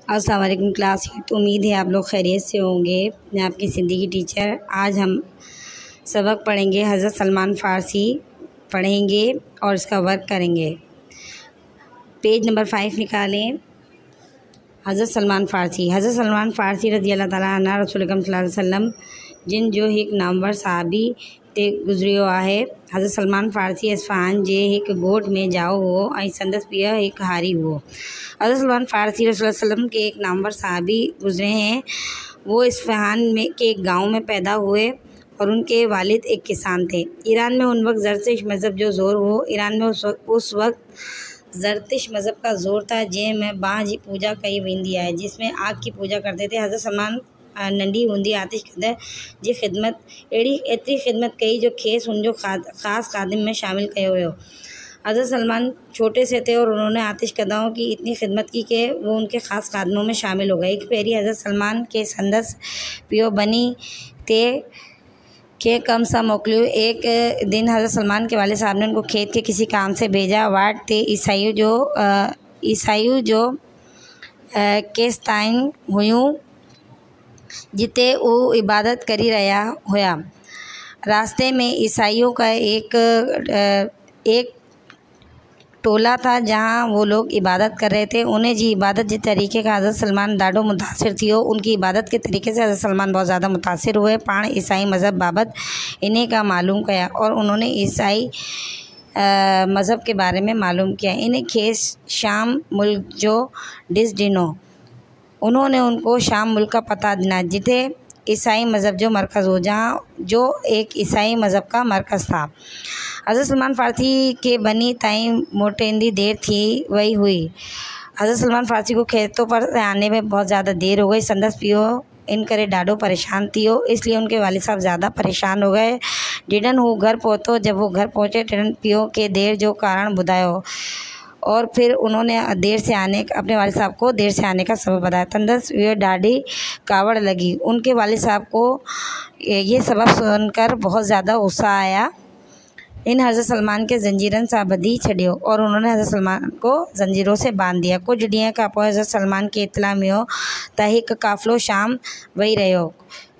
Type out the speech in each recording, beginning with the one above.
अस्सलाम वालेकुम क्लास। तो उम्मीद है आप लोग खैरियत से होंगे। मैं आपकी ज़िंदगी टीचर। आज हम सबक पढ़ेंगे, हज़रत सलमान फ़ारसी पढ़ेंगे और इसका वर्क करेंगे। पेज नंबर 5 निकालें। हज़रत सलमान फ़ारसी रज़ी अल्लाह ताला अन्हु रसूल अकरम सल्लल्लाहु अलैहि वसल्लम जिन जो एक नामवर सहाबी ते गुज़रियो आहे। हज़रत सलमान फ़ारसी इस्फ़हान जे एक ॻोठ में जाओ हो ऐं संदसि पीउ एक हारी हुओ। हज़रत सलमान फ़ारसी रसूल सल्लम के एक नामवर सहाबी गुज़रे हैं। वो इस्फ़हान में के एक गाँव में पैदा हुए और उनके वालिद एक किसान थे। ईरान में उन वक्त ज़रतिश मज़हब जो ज़ोर हो। ईरान में उस वक्त ज़रतिश मज़हब का ज़ोर था जंहिंमें बाहि जी पूजा कई वेंदी आहे, जिसमें आग की पूजा करते थे। हज़रत सलमान नंढी हूंदी आतिशकदर जी ख़िदमत एतिरी ख़िदमत कई जो खेसि हुनजो ख़ासि ख़ादिम में शामिल कयो वियो। हज़रत सलमान छोटे से थे और उन्होंने आतिशकदाओं की इतनी खिदमत की कि वो उनके ख़ास खादमों में शामिल हो गए। एक पेरी हज़रत सलमान के संदस पियो बनी ते के कम सा मोकलियो। एक दिन हज़रत सलमान के वाले साहब ने उनको खेत के किसी काम से भेजा। वाट ते ईसाइयूं जो केसताइन हुयूं जिते वो इबादत करी रहा हुआ। रास्ते में ईसाइयों का एक टोला था जहाँ वो लोग इबादत कर रहे थे। उन्हें जी इबादत जे तरीक़े का हज़रत सलमान ॾाढो मुतासिर थियो। उनकी इबादत के तरीक़े से हज़रत सलमान बहुत ज़्यादा मुतासिर हुए। पाण ईसाई मज़हब बाबत इन्हें का मालूम किया और उन्होंने ईसाई मज़हब के बारे में मालूम किया। इन्हें खेस शाम मुल्क जो डिस ॾिनो। उन्होंने उनको शाम मुल्क का पता दिना जिथे ईसाई मज़हब जो मरकज़ हो, जहाँ जो एक ईसाई मज़हब का मरकज़ था। हज़रत सलमान फ़ारसी के बनी ताईं मोटेंदी देर थी वही हुई। हज़रत सलमान फ़ारसी को खेतों पर आने में बहुत ज़्यादा देर हो गई। संदसि पियो इन करे ॾाढो परेशान थियो, इसलिए उनके वालिद साहब ज़्यादा परेशान हो गए। जिडन हू घर पहुतो, जब वो घर पहुँचे टिडन पियो के देर जो कारण ॿुधायो और फिर उन्होंने अपने वालिद साहब को देर से आने का सबब बताया। तंदस ये ॾाढी कावड़ लगी। उनके वालिद साहब को ये सबब सुनकर बहुत ज़्यादा गुस्सा आया। इन हज़रत सलमान के जंजीरन सां बधी छॾियो और उन्होंने हज़रत सलमान को जंजीरों से बांध दिया। कुछ ॾींहं खां पोइ हज़रत सलमान के इत्तला मिलियो त हिकु काफ़िलो शाम वही रहियो।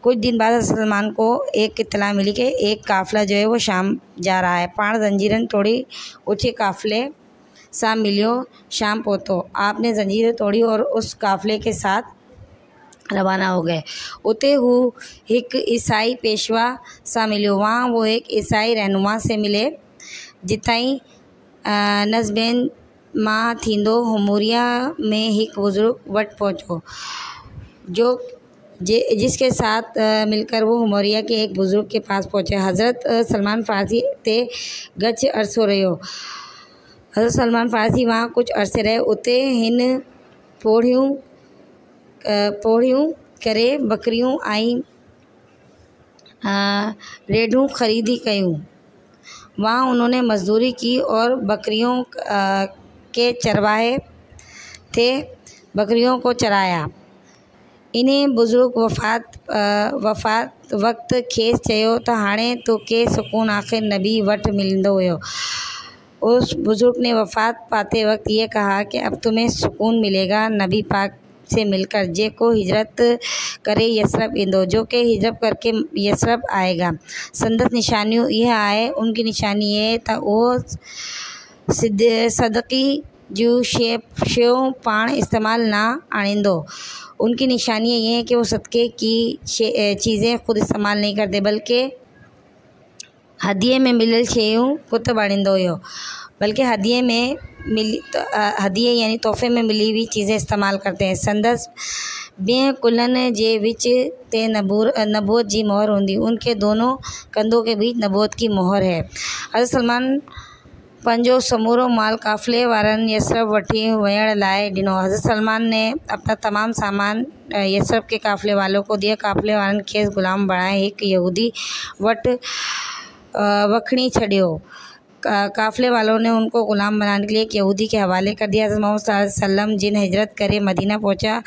कुछ दिन बाद हज़रत सलमान को एक इत्तला मिली कि एक काफ़िला जो है वो शाम जा रहा है। पाण जंजीरन तोड़ी ऊँचे काफ़िले सा मिलियो। शाम पहुतो, आपने जंजीरें तोड़ी और उस काफ़िले के साथ रवाना हो गए। उते हू एक ईसाई पेशवा सा मिलियो। वहाँ वो एक ईसाई रहनुमा से मिले। जिताई नज़बेन मां थींदो हुमूरिया में एक बुज़ुर्ग वट पहुँचो जिसके साथ मिलकर वो हुमूरिया के एक बुज़ुर्ग के पास पहुँचे। हज़रत सलमान फ़ारसी ते गच अरसो रहियो। हज़रत सलमान फ़ारसी वहाँ कुछ अरसे रहे। उते हिन पोड़ियूं करे बकरियूं ऐं रेढ़ूं ख़रीदी कयूं। वहाँ उन्होंने मज़दूरी की और बकरियों के चरवाहे थे, बकरियों को चराया। इन्हें बुज़ुर्ग वफ़ात वक्त खेस चयो त हाणे तोखे सुकून आख़िर नबी वट मिलंदो हुयो। उस बुज़ुर्ग ने वफ़ात पाते वक्त ये कहा कि अब तुम्हें सुकून मिलेगा नबी पाक से मिलकर, जेको हिजरत करे यसरब इंदो, जो कि हिजरत करके यसरब आएगा। संदस निशानियों यह आहे। उनकी निशानी ये त वो सदक़ी जो शयूं पाण इस्तेमाल ना आणींदो। उनकी निशानी ये है कि वो सदक़े की चीज़ें खुद इस्तेमाल नहीं करते, बल्कि हदिये में मिलियल शयूं कुतुब आणींदो हुयो। बल्कि हदिये यानी तोहफ़े में मिली हुई चीज़ें इस्तेमाल करते हैं। संदस ॿिए कुल्हनि जे विच ते नबूवत जी मोहर हूंदी। उनके दोनों कंधों के बीच नबूवत की मोहर है। हज़रत सलमान पंहिंजो समूरो माल काफ़िले वारनि यसरब वठी वञण लाइ ॾिनो। हज़रत सलमान ने अपना तमाम सामान यसरब के काफ़िले वालों को दिया। काफ़िले वारनि खेसि ग़ुलाम बणाए हिकु यहूदी वटि वखणी छॾियो। काफ़िले वालों ने उनको ग़ुलाम बनाने के लिए एक यहूदी के हवाले कर दिया। हज़रत मोहम्मद सल्लल्लाहु अलैहि वसल्लम जिन हिजरत करे मदीना पहुँचा।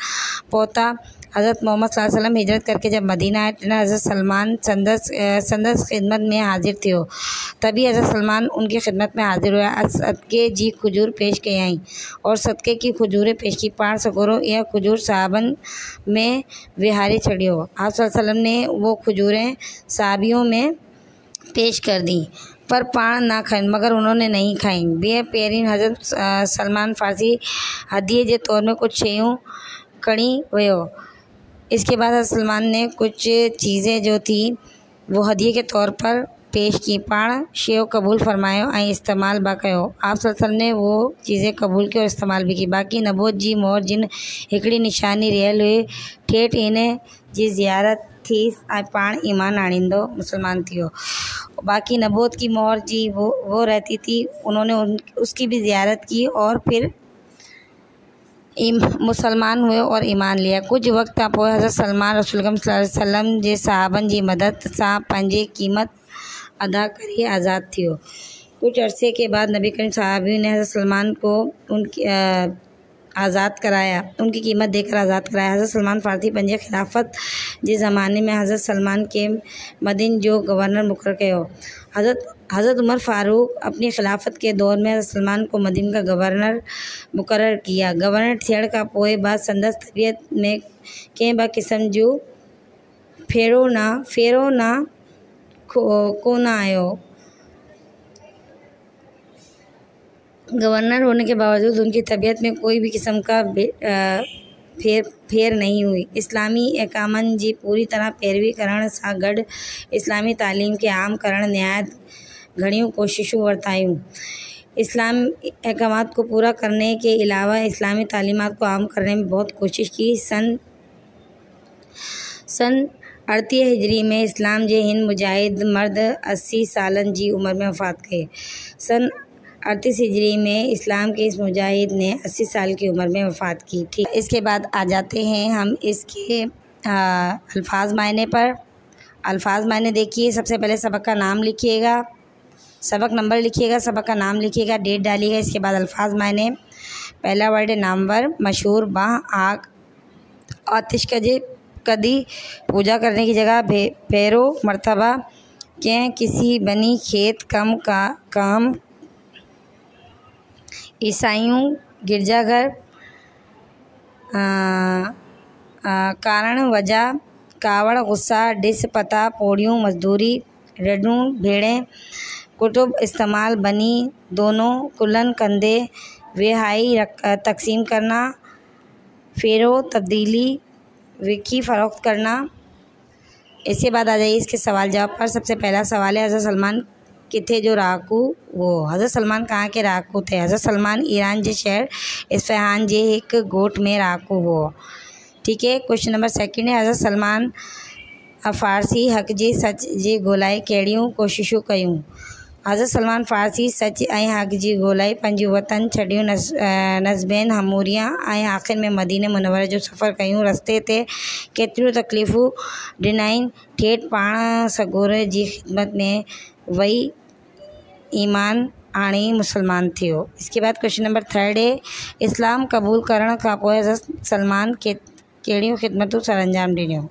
हज़रत मोहम्मद सल्लल्लाहु अलैहि वसल्लम हिजरत करके जब मदीना आए तो हज़रत सलमान संदस खिदमत में हाजिर थे। तभी हज़रत सलमान उनकी खिदमत में हाजिर हुआ। सदके जी खजूर पेश की आई और सदक़े की खजूरें पेश की। पाण सगोरो यह खजूर साहबन में विहारी चढ़ी हो। आप सल्लल्लाहु अलैहि वसल्लम ने वो खजूरें साहबियों में पेश कर दी पर पाण ना खाइन, मगर उन्होंने नहीं खाई। बे पेरिन हज़रत सलमान फ़ारसी हदिये जे तौर में कुछ शयूं खणी वियो। इसके बाद हज़रत सलमान ने कुछ चीज़ें जो थी वो हदिये के तौर पर पेश की। पाण शयूं कबूल फरमायो ऐं इस्तेमाल बि कयो। आप सल्लल्लाहु अलैहि वसल्लम ने वो चीज़ें कबूल की और इस्तेमाल भी की। बाक़ी नबूवत जी मोहर जिन हिकिड़ी निशानी रियल हुई ठेठ इन जी ज़ियारत थी ऐं पाण ईमान आणींदो मुसलमान थियो। बाकी नबूवत की मोहर जी वो रहती थी, उन्होंने उसकी भी ज़ियारत की और फिर मुसलमान हुए और ईमान लिया। कुछ वक्त खां पोइ हज़रत सलमान रसूल सल्लल्लाहु अलैहि वसल्लम जे सहाबन जी मदद सां पंहिंजी कीमत अदा करे आज़ाद थियो। कुछ अरसे के बाद नबी करीम सहाबियों ने हज़रत सलमान को उनकी कीमत देकर आज़ाद कराया। हज़रत सलमान फ़ारसी पंहिंजे खिलाफ़त जे ज़माने में हज़रत सलमान के मदीन जो गवर्नर मुक़ररु कयो। हज़रत उमर फ़ारूक अपनी खिलाफ़त के दौर में हज़रत सलमान को मदीन का गवर्नर मुक़ररु किया। गवर्नर थियण खां पोइ बाद संदसि तबियत में कंहिं बि क़िस्म जो फेरो न कोन आयो। गवर्नर होने के बावजूद उनकी तबीयत में कोई भी किस्म का फेर नहीं हुई। इस्लामी अहकामनि जी पूरी तरह पैरवी करण सां गॾु इस्लामी तालीम खे आम करण निहायत घणियूं कोशिशूं वरतायूं। इस्लामी अहकामात को पूरा करने के अलावा इस्लामी तालीमात को आम करने में बहुत कोशिश की। सन 38 हिजरी में इस्लाम जे हिन मुजाहिद मर्द 80 सालन जी उम्र में वफ़ात कई। सन 38 हिजरी में इस्लाम के इस मुजाहिद ने 80 साल की उम्र में वफ़ात की। ठीक, इसके बाद आ जाते हैं हम इसके अल्फाज मायने पर। अल्फाज मायने देखिए, सबसे पहले सबक का नाम लिखिएगा, सबक नंबर लिखिएगा, सबक का नाम लिखिएगा, डेट डालिएगा। इसके बाद अल्फाज मायने। पहला वर्ड है नामवर, मशहूर, बाह, आग, आतिश कदी, पूजा करने की जगह, भैरो, मर्तबा, क्या, किसी, बनी, खेत, काम, ईसाइयों, गिरजाघर, कारण, वजह, कावड़, गुस्सा, डिस, पता, पोड़ियों, मजदूरी, रडूं, भेड़ें, कुतुब, इस्तेमाल, बनी, दोनों, कुलन, कंधे, विहाई, तकसीम करना, फेरो, तब्दीली, विकी, फ़रोख्त करना। इसके बाद आ जाइए इसके सवाल जवाब पर। सबसे पहला सवाल है हज़रत सलमान किथे जो रहाकू वो। हज़रत सलमान कहाँ के रहाकू थे? हज़रत सलमान ईरान जे शहर इस्फ़हान जे एक ॻोठ में रहाकू हो। ठीक है। क्वेश्चन नंबर सेकंड है हज़रत सलमान फ़ारसी हक़ जे सच जे ॻोल्हाए कहिड़ियूं कोशिशूं कयूं? हज़रत सलमान फ़ारसी सच ऐं हक़ जी ॻोल्हाए पंहिंजो वतन छॾियो, नस्बैन, हमूरिया ऐं आख़िर में मदीने मुनव्वरे जो सफ़र कयूं। रस्ते ते केतिरियूं तकलीफ़ूं ॾिनईं, ठेठ पाण सगोरे जी ख़िदमत में वही ईमान आणी मुसलमान थियो। इसके बाद क्वेश्चन नंबर थर्ड है इस्लाम क़बूल करण खां पोइ हज़रत सलमान कहिड़ियूं ख़िदमतूं सर अंजाम ॾिनियूं?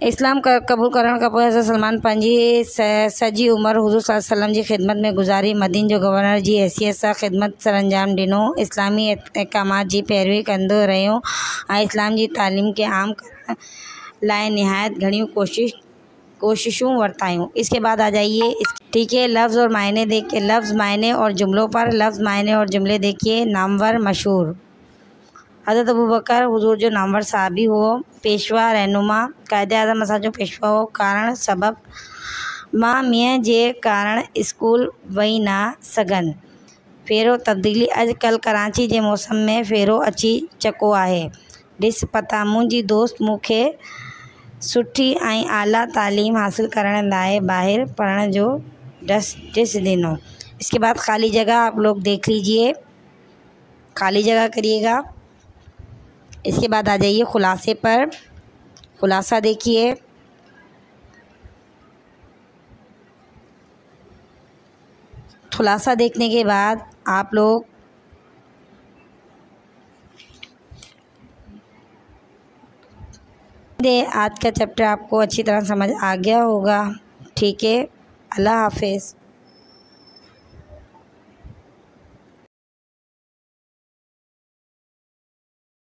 इस्लाम क़बूल करण खां पोइ हज़रत सलमान पंहिंजी सॼी उमिरि हुज़ूर सल्लल्लाहु अलैहि वसल्लम जी ख़िदमत में गुज़ारी। मदीन जो गवर्नर जी हैसियत सां ख़िदमत सर अंजाम ॾिनो। इस्लामी अहकामात जी पैरवी कंदो रहियो ऐं इस्लाम जी तालीम खे आम करण लाइ निहायत घणियूं कोशिशूं वरतायूं। इसके बाद आ जाइए ठीक है लफ्ज़ और मायने देखिए, लफ्ज़, मायने और जुमलों पर। लफ्ज़, मायने और जुमले देखिए। नामवर, मशहूर, हज़रत अबू बकर हुज़ूर जो नामवर साहबी हुओ। पेशवा, रहनुमा, कायदे आज़म असांजो पेशवा हो। कारण, सबब, मां मींहं जे कारण स्कूल वही ना सघनि। फेरो, तब्दीली, अॼुकल्ह कराची जे मौसम में फेरो अची चको आहे। ॾिस, पता, मुंहिंजी दोस्त मूंखे सुठी ऐं आला तालीम हासिल करण लाइ ॿाहिरि पढ़ण जो ॾिस ॾिनो। इसके बाद खाली जगह आप लोग देख लीजिए, खाली जगह करिएगा। इसके बाद आ जाइए खुलासे पर। खुलासा देखिए, खुलासा देखने के बाद आप लोग आज का चैप्टर आपको अच्छी तरह समझ आ गया होगा। ठीक है, अल्लाह हाफिज़।